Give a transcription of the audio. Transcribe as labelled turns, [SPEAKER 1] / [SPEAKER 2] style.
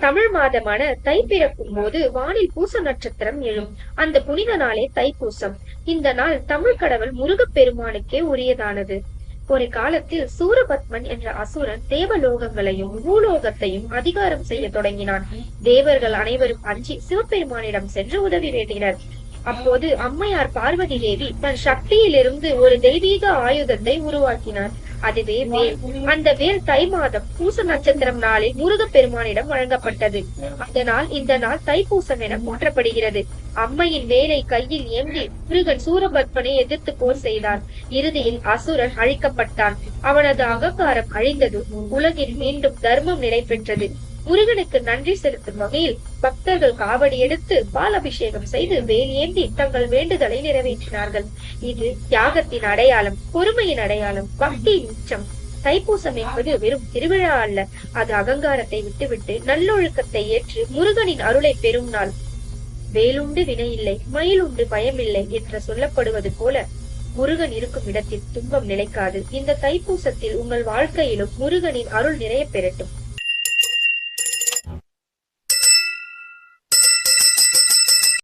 [SPEAKER 1] தமிழ் மாதமான தை பிறக்கும் போது வானில் பூச நட்சத்திரம் எழும். அந்த புனித நாளே தைப்பூசம். இந்த நாள் தமிழ் கடவுள் முருகப்பெருமானுக்கே உரியதானது. ஒரு காலத்தில் சூரபத்மன் என்ற அசுரன் தேவலோகங்களையும் பூலோகத்தையும் அதிகாரம் செய்ய தொடங்கினான். தேவர்கள் அனைவரும் அஞ்சி சிவபெருமானிடம் சென்று உதவி வேண்டினர். அப்போது அம்மையார் பார்வதி தேவி தன் சக்தியிலிருந்து ஒரு தெய்வீக ஆயுதத்தை உருவாக்கினார். அதுவே வேல். அந்த வேல் தை மாதம் பூச நட்சத்திரம் நாளில் முருகப்பெருமானிடம் வழங்கப்பட்டது. அதனால் இந்த நாள் தைப்பூசம் என போற்றப்படுகிறது. அம்மையின் வேலை கையில் ஏந்தி முருகன் சூரபத்மனை எதிர்த்து போர் செய்தான். இறுதியில் அசுரன் அழிக்கப்பட்டான். அவனது அகங்காரம் அழிந்தது. உலகில் மீண்டும் தர்மம் நிலை பெற்றது. முருகனுக்கு நன்றி செலுத்தும் வகையில் பக்தர்கள் காவடி எடுத்து பால் அபிஷேகம் செய்து வேல் ஏந்தி தங்கள் வேண்டுதலை நிறைவேற்றினார்கள். இது தியாகத்தின் அடையாளம், பொறுமையின் அடையாளம், பக்தியின் உச்சம். தைப்பூசம் என்பது வெறும் திருவிழா அல்ல, அது அகங்காரத்தை விட்டுவிட்டு நல்லொழுக்கத்தை ஏற்று முருகனின் அருளை பெறும் நாள். வேலுண்டு வினையில்லை, மயிலுண்டு பயமில்லை என்று சொல்லப்படுவது போல முருகன் இருக்கும் இடத்தில் துன்பம் நிலைக்காது. இந்த தைப்பூசத்தில் உங்கள் வாழ்க்கையிலும் முருகனின் அருள் நிறைய பெறட்டும்.